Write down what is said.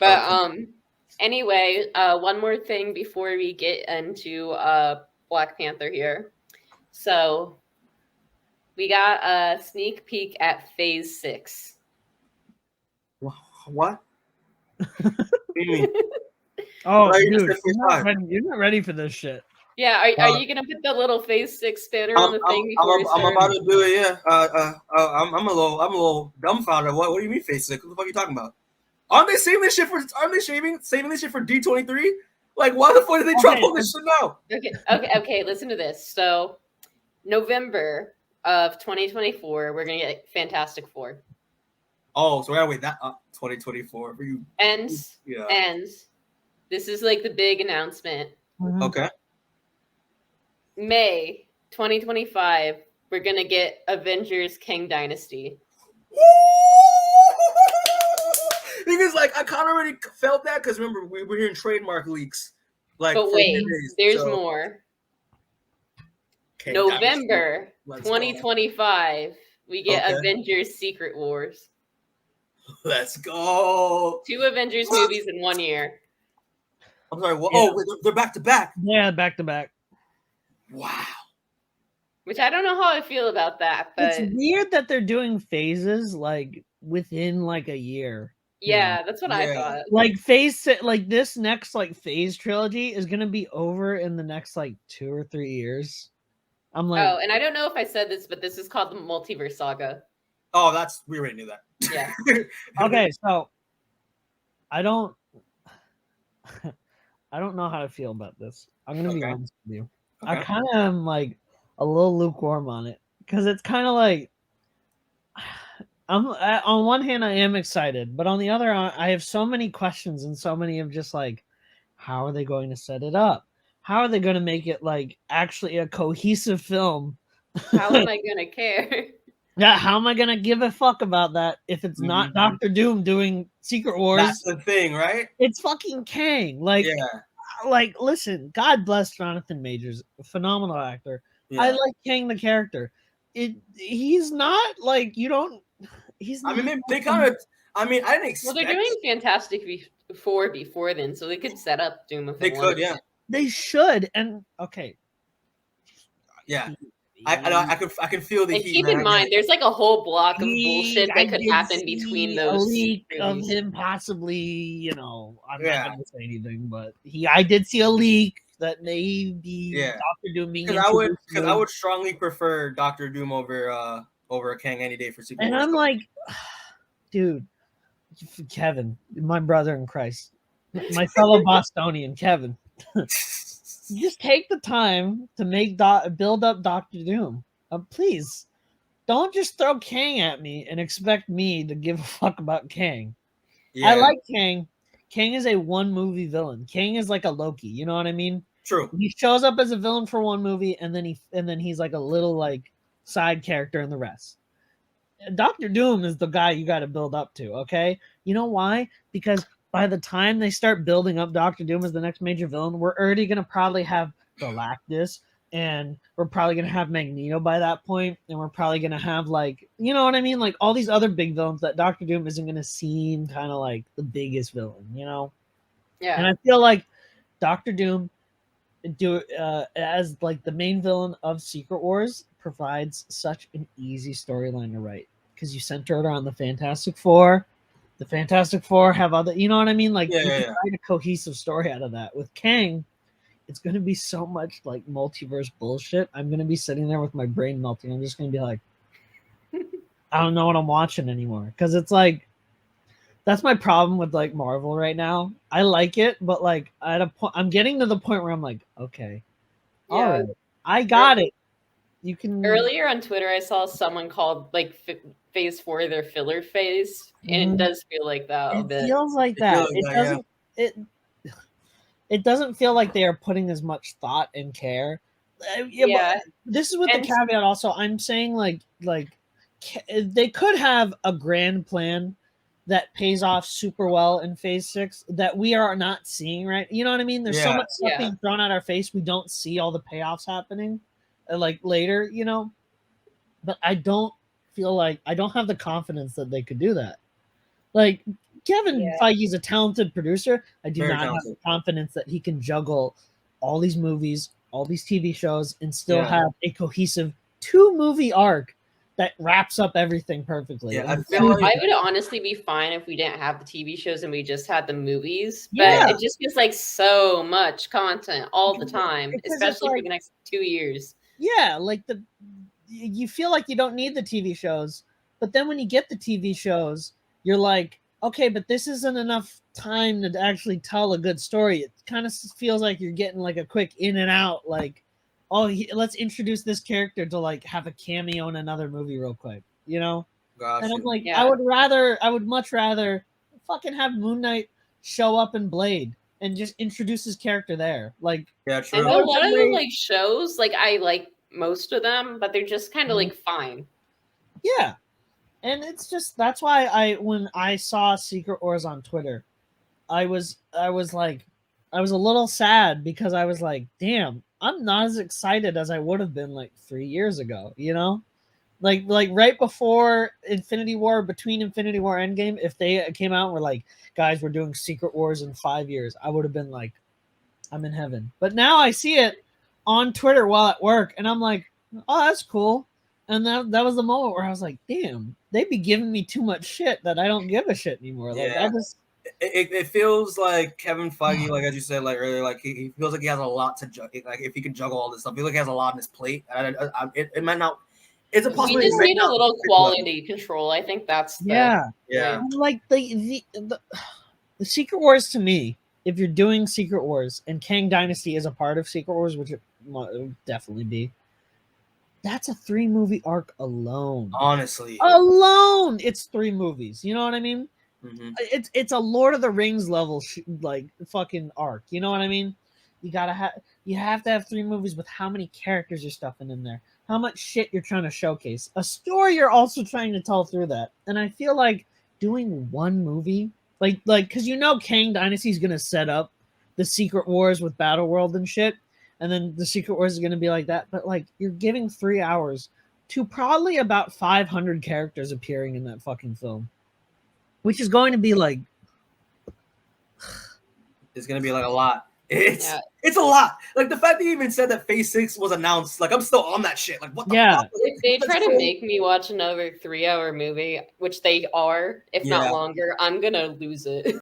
But Okay. anyway, one more thing before we get into Black Panther here. So we got a sneak peek at Phase 6. What? What do you mean? Oh, Well, you just dude, said phase five. you're not ready for this shit. Yeah, are Uh, you gonna put the little Phase 6 spinner on the thing before we I'm start? about to do it. Yeah. I'm a little dumbfounded. What do you mean phase six? What the fuck are you talking about? Aren't they saving this shit for? Aren't they saving this shit for D23? Like, why the fuck did they drop Okay, all this shit now? Okay. Listen to this. So November of 2024, we're gonna get Fantastic Four. Oh, so we gotta wait that up 2024 for you. Ends. Yeah. Ends. This is like the big announcement. Mhm. Okay. May 2025, we're gonna get Avengers King Dynasty. Because like I kind of already felt that because remember we were hearing trademark leaks like But for wait, days. there's So, more. okay, November let's 2025, we get Okay. Avengers Secret Wars. Let's go. 2 Avengers movies in 1 year. I'm sorry. What? Yeah. Oh, wait, they're back to back. Yeah, back to back. Wow. Which I don't know how I feel about that, but It's weird that they're doing phases like within like a year. yeah, that's what I Yeah. thought. Like like this next like phase trilogy is gonna be over in the next like 2 or 3 years. I'm like, Oh, and I don't know if I said this, but this is called the Multiverse Saga. Oh, we already knew that. Yeah. okay, so I don't I don't know how to feel about this. I'm gonna be Okay. honest with you. Okay. I kind of am like a little lukewarm on it because it's kind of like on one hand I am excited, but on the other I have so many questions and so many of just like, how are they going to set it up? How are they going to make it like actually a cohesive film? How am I gonna care? Yeah, how am I gonna give a fuck about that if it's not Mhm. Doctor Doom doing Secret Wars? That's the thing, right? It's fucking Kang. Like, listen, God bless Jonathan Majors, a phenomenal actor. Yeah. I like Kang the character. He's not like you don't. He's. I Not mean, they kind of. I mean, I didn't Well, expect. they're doing Fantastic Four before then, so they could set up Doom with They could, yeah. They should, and okay. Yeah, I can feel the And heat. keep Man. in mind, there's like a whole block of bullshit I that could did happen between see those. a leak of movies. him possibly, I'm Yeah. not going to say anything, but I did see a leak that maybe Doctor Doom being because I would strongly prefer Doctor Doom over Kang any day for Secret and Wars. I'm like, dude, Kevin, my brother in Christ, my fellow Bostonian, Kevin, just take the time to build up Doctor Doom, please. Don't just throw Kang at me and expect me to give a fuck about Kang. Yeah. I like Kang. Kang is a one movie villain. Kang is like a Loki. You know what I mean? True. He shows up as a villain for one movie, and then he's like a little like side character in the rest. Doctor Doom is the guy you got to build up to. Okay, you know why? Because by the time they start building up Doctor Doom as the next major villain, we're already gonna probably have Galactus, and we're probably gonna have Magneto by that point, and we're probably gonna have like, you know what I mean, like all these other big villains that Doctor Doom isn't gonna seem kind of like the biggest villain, Yeah. And I feel like Doctor Doom as like the main villain of Secret Wars provides such an easy storyline to write because you center it around the Fantastic Four. The Fantastic Four have other, you know what I mean? Like you can write a cohesive story out of that. With Kang, it's going to be so much like multiverse bullshit. I'm going to be sitting there with my brain melting. I'm just going to be like, I don't know what I'm watching anymore. Because it's like, that's my problem with like Marvel right now. I like it, but like at a point, I'm getting to the point where I'm like, okay, all right, I got it. You can. Earlier on Twitter, I saw someone called like Phase 4 their filler phase, and it does feel like that a bit. It feels like that. It doesn't. It doesn't feel like they are putting as much thought and care. Yeah. But this is with the caveat. Also, I'm saying like they could have a grand plan that pays off super well in phase 6 that we are not seeing, right? You know what I mean? There's so much stuff being thrown at our face. We don't see all the payoffs happening like later, but I don't feel like I don't have the confidence that they could do that. Like Kevin Yeah. Feige's a talented producer. I do Very not talented. have confidence that he can juggle all these movies, all these TV shows, and still Yeah. have a cohesive 2-movie arc that wraps up everything perfectly. Yeah, I And feel like I would honestly be fine if we didn't have the TV shows and we just had the movies. But Yeah. it just feels like so much content all the time, Because it's especially for like- the next 2 years. yeah, like you feel like you don't need the TV shows, but then when you get the TV shows, you're like, okay, but this isn't enough time to actually tell a good story. It kind of feels like you're getting like a quick in and out, like, oh, let's introduce this character to like have a cameo in another movie real quick, you know? gosh, And I'm like, Yeah. I would much rather fucking have Moon Knight show up in Blade and just introduce his character there. Like, yeah, I true. know a What's lot the of way- like shows, like I like most of them, but they're just kind of like fine. yeah. And it's just that's why when I saw Secret Wars on Twitter, I was like I was a little sad because I was like, damn, I'm not as excited as I would have been like 3 years ago, you know? Like right before Infinity War, between Infinity War Endgame, if they came out and were like, guys, we're doing Secret Wars in 5 years, I would have been like, I'm in heaven. But now I see it on Twitter while at work, and I'm like, oh, that's cool. And that was the moment where I was like, damn, they be giving me too much shit that I don't give a shit anymore. Like Yeah. I just It feels like Kevin Feige, like as you said, like earlier, like he feels like he has a lot to juggle. Like if he can juggle all this stuff, I feel like he has a lot on his plate. It might not. It's a We possibility. just it might need a not little fit well. quality control. I think that's the Yeah. And like the Secret Wars to me, if you're doing Secret Wars and Kang Dynasty is a part of Secret Wars, which it would definitely be, that's a 3-movie arc alone. Honestly. Alone, it's 3 movies. You know what I mean? Mhm. It's a Lord of the Rings level like fucking arc. You know what I mean? You have to have 3 movies with how many characters you're stuffing in there, how much shit you're trying to showcase, a story you're also trying to tell through that. And I feel like doing 1 movie, like because Kang Dynasty is gonna set up the Secret Wars with Battle World and shit, and then the Secret Wars is gonna be like that. But like you're giving 3 hours to probably about 500 characters appearing in that fucking film, which is going to be like It's gonna be like a lot. It's Yeah. it's a lot. Like the fact that you even said that Phase 6 was announced, like I'm still on that shit. Like what the Yeah. fuck? If they try That's to so- make me watch another 3-hour movie, which they are, if Yeah. not longer, I'm gonna lose it.